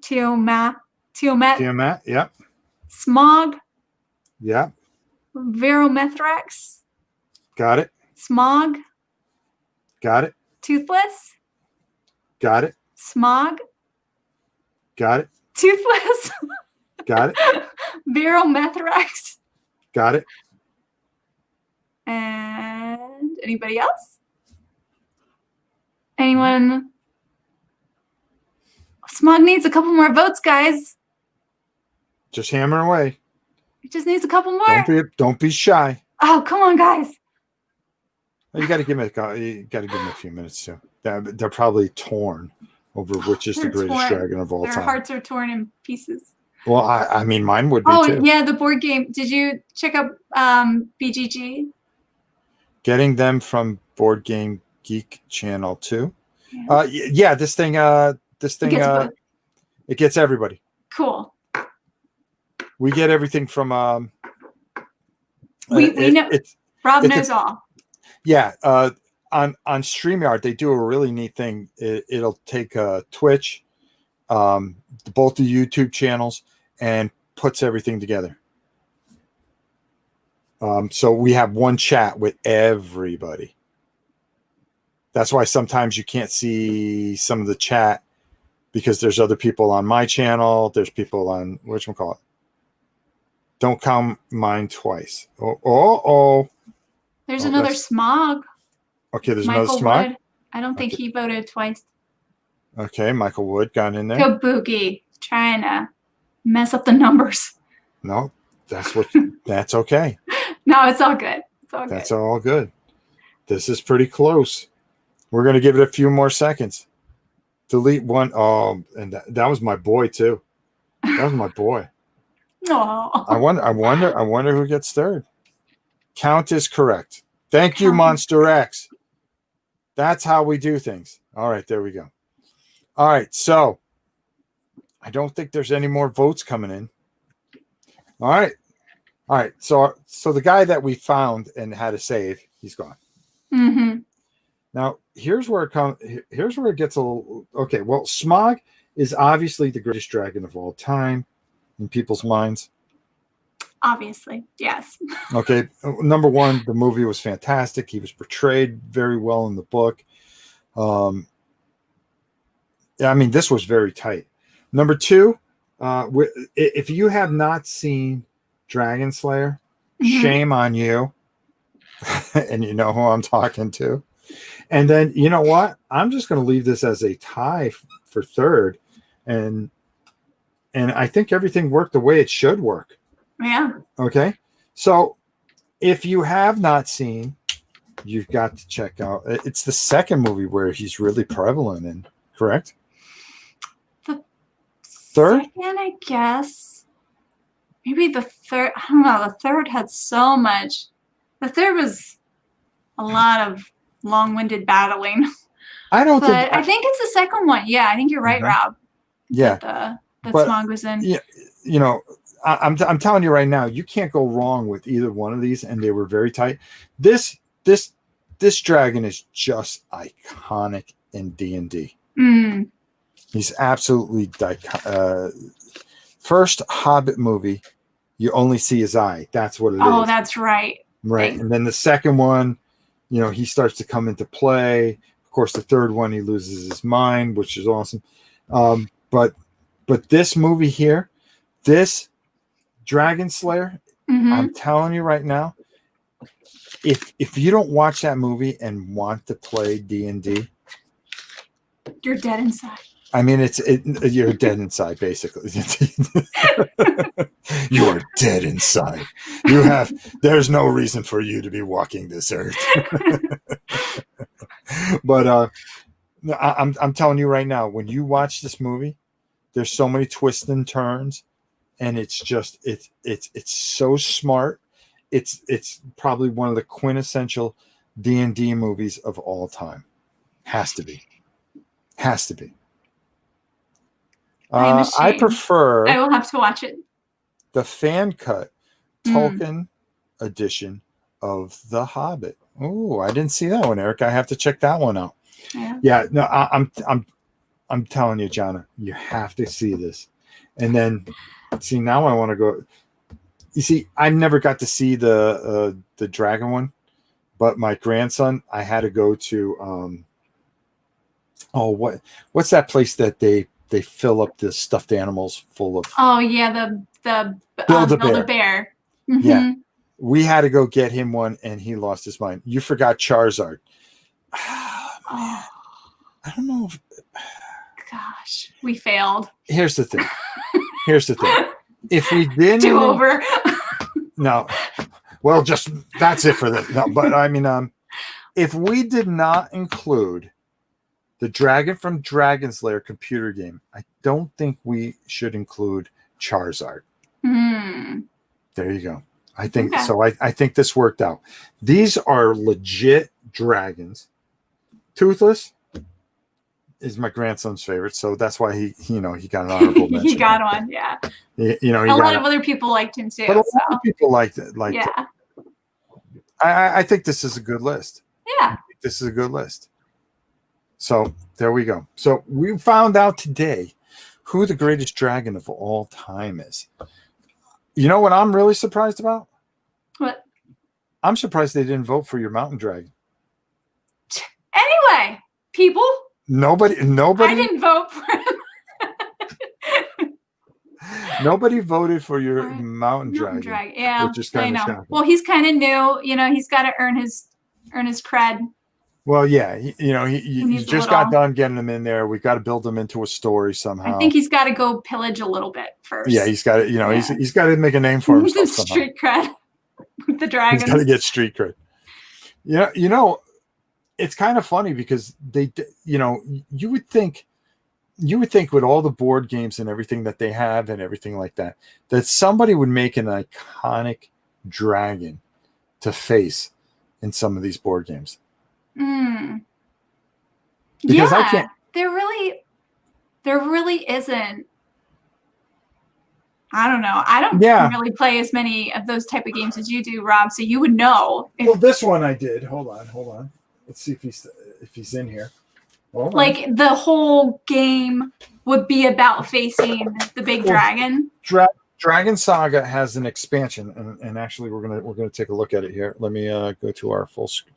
Tiamat. Yep. Smog. Yep. Veromethrax. Got it. Smog. Got it. Toothless. Got it. Smog. Got it. Toothless. Got it. Veromethrax. Got it. And anybody else? Anyone? Smog needs a couple more votes, guys. Just hammer away. It just needs a couple more. Don't be shy. Oh, come on, guys. You got to give it. You got to give them a few minutes too. They're probably torn over which is the greatest dragon of all time. Their hearts are torn in pieces. Well, I mean, mine would be too. Oh yeah, the board game. Did you check out BGG? Getting them from Board Game Geek Channel 2. Yeah. Yeah, this thing. It gets everybody. Cool. We get everything from. We know. Rob knows all. Yeah. On StreamYard, they do a really neat thing. It'll take Twitch, both the YouTube channels, and puts everything together. So we have one chat with everybody. That's why sometimes you can't see some of the chat because there's other people on my channel. There's people on whatchamacallit. Don't count mine twice. Oh. There's another Smog. Okay, there's Michael another Smog. Wood. I don't think he voted twice. Okay, Michael Wood got in there. Kabuki trying to mess up the numbers. No, that's okay. No, it's all good. That's all good. This is pretty close. We're going to give it a few more seconds. Delete one. Oh, and that was my boy too. That was my boy. Oh. I wonder who gets third. Count is correct. Thank you, Monster X. That's how we do things. All right, there we go. All right, so I don't think there's any more votes coming in. All right. So the guy that we found and had to save, he's gone. Mm-hmm. Now here's where it gets a little okay. Well, Smog is obviously the greatest dragon of all time in people's minds. Obviously, yes. Okay, number one, the movie was fantastic. He was portrayed very well in the book. I mean, this was very tight. Number two, if you have not seen Dragon Slayer, shame on you. And you know who I'm talking to. And then, you know what? I'm just going to leave this as a tie for third. And I think everything worked the way it should work. Yeah. Okay. So if you have not seen, you've got to check out. It's the second movie where he's really prevalent in, correct? The third? Second, I guess. maybe the third. I don't know. The third had so much. The third was a lot of long-winded battling. I don't but think. I think it's the second one. Yeah, I think you're right, Rob. Yeah, that but Smog was in. yeah, you know, I'm telling you right now, you can't go wrong with either one of these, and they were very tight. This dragon is just iconic in D&D. Mm. He's absolutely first Hobbit movie, you only see his eye. That's what it is. Oh, that's right. Right. Thanks. And then the second one, you know, he starts to come into play. Of course, the third one, he loses his mind, which is awesome. But this movie here, this Dragon Slayer, I'm telling you right now, if you don't watch that movie and want to play D&D, you're dead inside. I mean, you're dead inside, basically. You are dead inside. There's no reason for you to be walking this earth. But I'm telling you right now, when you watch this movie, there's so many twists and turns, and it's just it's so smart. It's probably one of the quintessential D&D movies of all time. Has to be. I prefer. I will have to watch it. The fan cut Tolkien edition of The Hobbit. Oh, I didn't see that one, Eric. I have to check that one out. Yeah, no, I'm telling you, Jona, you have to see this. And then, see, now I want to go. You see, I never got to see the dragon one, but my grandson, I had to go to. What's that place that they fill up the stuffed animals full of? Oh yeah, the Build-A-Bear. Mm-hmm. Yeah, we had to go get him one, and he lost his mind. You forgot Charizard. Oh, I don't know. Gosh, we failed. Here's the thing. If we didn't do over. No. Well, just that's it for that. No, but I mean, if we did not include the Dragon from Dragon's Lair computer game, I don't think we should include Charizard. There you go. I think so. I think this worked out. These are legit dragons. Toothless is my grandson's favorite, so that's why he got an honorable mention. He got one, yeah. A lot of other people liked him too. But a lot of people liked it. Yeah. I think this is a good list. Yeah. This is a good list. So there we go. So we found out today who the greatest dragon of all time is. You know what I'm really surprised about? What? I'm surprised they didn't vote for your mountain dragon. Anyway, people. Nobody. I didn't vote for him. Nobody voted for your mountain dragon. Yeah, which is kind of shocking. Well, he's kind of new. You know, he's got to earn his cred. Well, yeah, he just got done getting him in there. We got to build him into a story somehow. I think he's got to go pillage a little bit first. Yeah, he's got to. He's got to make a name for himself. Some street cred with the dragons. He's got to get street cred. Yeah, it's kind of funny because you would think with all the board games and everything that they have and everything like that somebody would make an iconic dragon to face in some of these board games. Because I can't. There really isn't. I don't know. I don't really play as many of those type of games as you do, Rob. So you would know. Well, this one I did. Hold on. Let's see if he's in here. Like the whole game would be about facing the big dragon. Dragon Saga has an expansion, and actually we're gonna take a look at it here. Let me go to our full screen.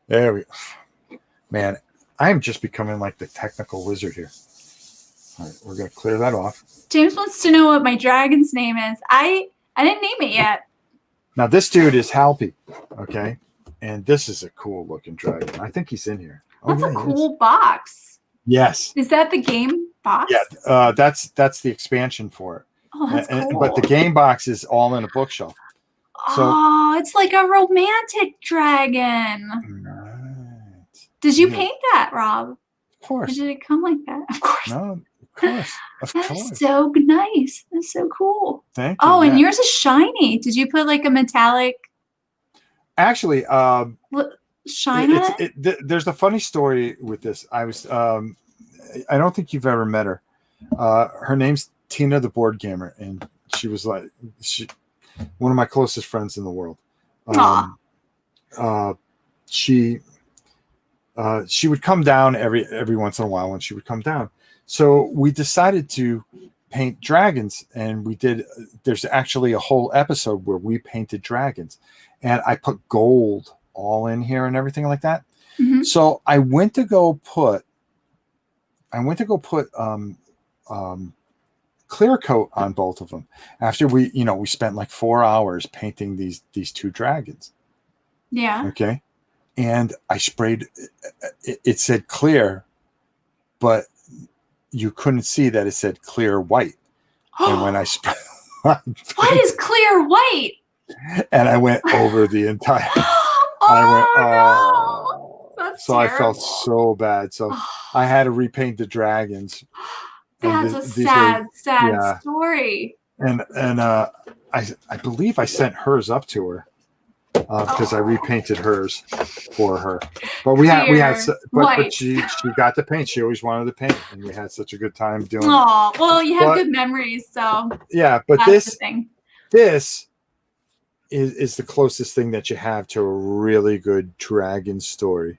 There we go. Man, I'm just becoming like the technical wizard here. All right, we're gonna clear that off. James wants to know what my dragon's name is. I didn't name it yet. Now this dude is Halpy, okay, and this is a cool looking dragon. I think he's in here. That's a cool box. Yes. Is that the game box? Yeah, that's the expansion for it. Oh, that's cool. But the game box is all in a bookshelf. So, it's like a romantic dragon. Right. Did you paint that, Rob? Of course. Or did it come like that? Of course. No, of Of That's course. so nice. That's so cool. Thank you. Oh, and yeah. yours is shiny. Did you put like a metallic Actually, shine on it? there's a funny story with this. I don't think you've ever met her. Her name's Tina the Board Gamer, and she was like one of my closest friends in the world. She would come down every once in a while when she would come down. So we decided to paint dragons, and we did. There's actually a whole episode where we painted dragons, and I put gold all in here and everything like that. Mm-hmm. So I went to go put clear coat on both of them after we spent like 4 hours painting these two dragons. Yeah. Okay. And I sprayed, it said clear, but you couldn't see that it said clear white. And when I sprayed, what is clear white? And I went over the entire, no. That's so terrible. I felt so bad. So I had to repaint the dragons. That's a sad story. And I believe I sent hers up to her. Because I repainted hers for her, but but she got to paint. She always wanted to paint, and we had such a good time doing it. Well, you have good memories, so yeah. But this is the closest thing that you have to a really good dragon story.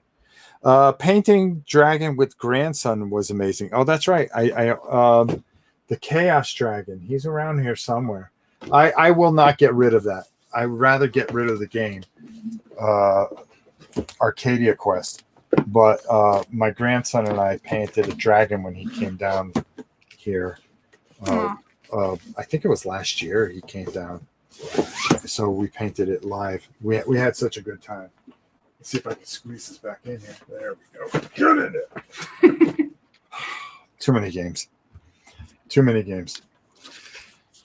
Painting dragon with grandson was amazing. Oh, that's right. The Chaos Dragon. He's around here somewhere. I will not get rid of that. I'd rather get rid of the game, Arcadia Quest. But my grandson and I painted a dragon when he came down here. I think it was last year he came down. So we painted it live. We had such a good time. Let's see if I can squeeze this back in here. There we go. Get in it. Too many games.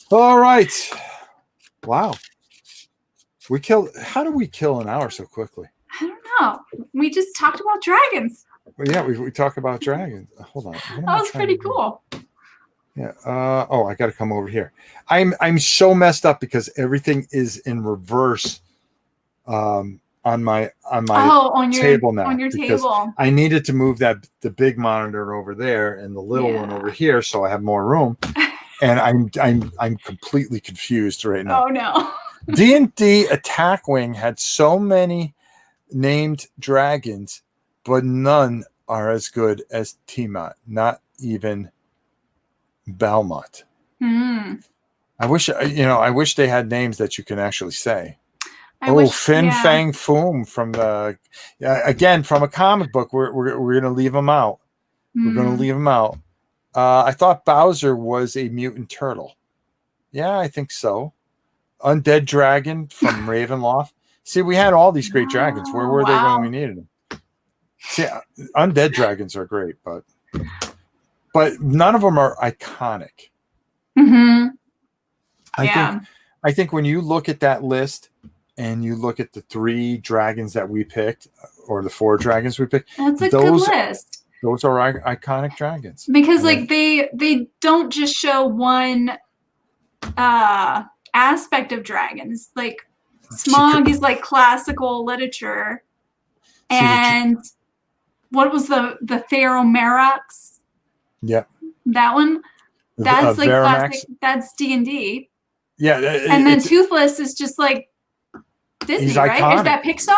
All right. Wow. How do we kill an hour so quickly? I don't know. We just talked about dragons. Well, yeah, we talk about dragons. Hold on. That was pretty cool. Yeah. I got to come over here. I'm so messed up because everything is in reverse on my table now. On your table. I needed to move the big monitor over there and the little one over here so I have more room. And I'm completely confused right now. Oh no. D&D Attack Wing had so many named dragons, but none are as good as Tiamat, not even Belmont. Mm. I wish they had names that you can actually say. Fin Fang Foom from again from a comic book. We're going to leave them out. We're going to leave them out. I thought Bowser was a mutant turtle. Yeah, I think so. Undead Dragon from Ravenloft. See, we had all these great dragons. Where were they when we needed them? See, Undead Dragons are great, but none of them are iconic. Mm-hmm. I think when you look at that list and you look at the 3 dragons that we picked, or the 4 dragons we picked, that's a good list. Those are iconic dragons. Because they don't just show one aspect of dragons. Like Smog is like classical literature. And what was the Theromerox? Yeah. That one? That's like classic. That's D&D. Yeah. And then Toothless is just like Disney, right? Iconic. Is that Pixar?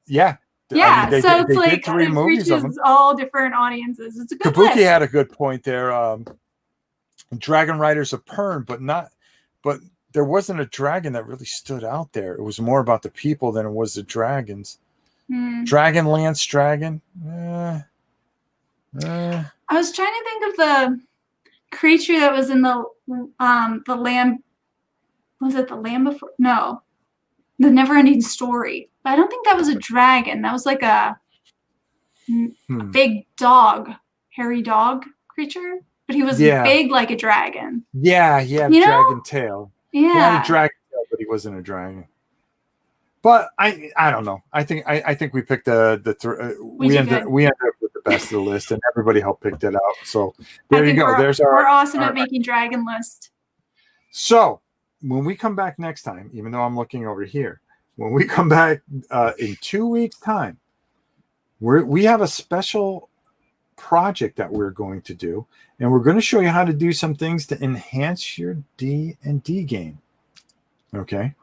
Yeah. Yeah, I mean, so it's like 3 movies of them. all different audiences. It's a good Kabuki list. had a good point there. Dragon Riders of Pern, but there wasn't a dragon that really stood out there. It was more about the people than it was the dragons. Dragonlance Dragon. I was trying to think of the creature that was in the Land. Was it the Land Before? No, the Never-Ending Story. But I don't think that was a dragon. That was like a big dog, hairy dog creature. But he was big like a dragon. Yeah, dragon tail. Yeah, he had a dragon tail, but he wasn't a dragon. But I don't know. I think we picked we ended up with the best of the list, and everybody helped pick that out. So there you go. We're awesome at making dragon list. So when we come back next time, even though I'm looking over here, when we come back in 2 weeks' time, we have a special project that we're going to do, and we're going to show you how to do some things to enhance your D&D game. Okay,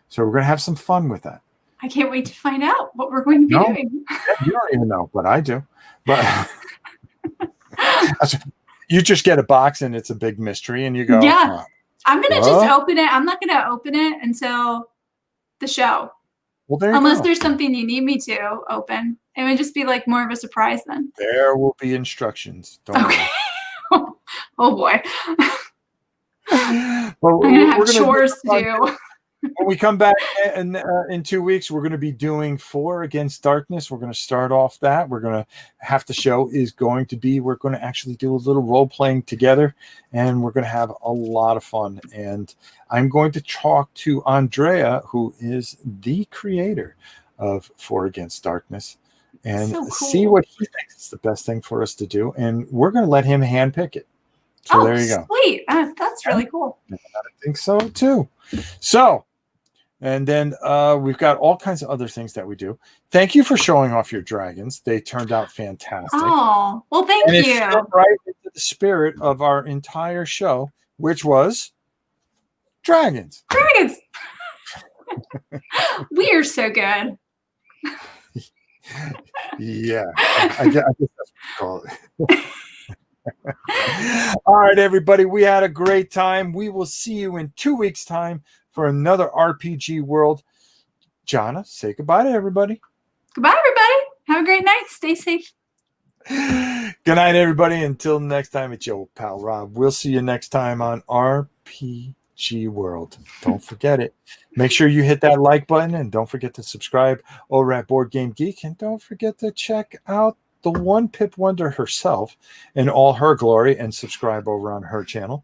so we're going to have some fun with that. I can't wait to find out what we're going to be doing. You don't even know, but I do. But you just get a box and it's a big mystery, and you go, yeah. I'm going to just open it. I'm not going to open it until the show. Well, there you Unless go. there's something you need me to open. It would just be like more of a surprise then. There will be instructions. Don't worry. Oh boy. Well, I'm going to have chores to do. When we come back in 2 weeks, we're going to be doing 4 Against Darkness. We're going to start off that. We're going to half the show is going to be, we're going to actually do a little role playing together, and we're going to have a lot of fun. And I'm going to talk to Andrea, who is the creator of 4 Against Darkness, and see what he thinks is the best thing for us to do. And we're going to let him handpick it. So there you go. Sweet. That's really cool. I think so too. So, and then we've got all kinds of other things that we do. Thank you for showing off your dragons. They turned out fantastic. Oh, well, thank you. It fit right into the spirit of our entire show, which was dragons. Dragons. We are so good. Yeah, I guess that's what you call it. All right, everybody, we had a great time. We will see you in 2 weeks' time for another RPG World. Jona, say goodbye to everybody. Goodbye, everybody. Have a great night. Stay safe. Good night, everybody. Until next time, it's your pal Rob. We'll see you next time on RPG World. Don't forget it. Make sure you hit that like button, and don't forget to subscribe over at Board Game Geek. And don't forget to check out the one Pip Wonder herself in all her glory and subscribe over on her channel.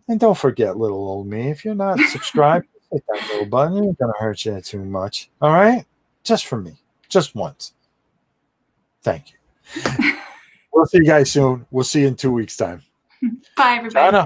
And don't forget little old me. If you're not subscribed, hit that little button. It ain't going to hurt you too much. All right? Just for me. Just once. Thank you. We'll see you guys soon. We'll see you in 2 weeks' time. Bye, everybody. Jona.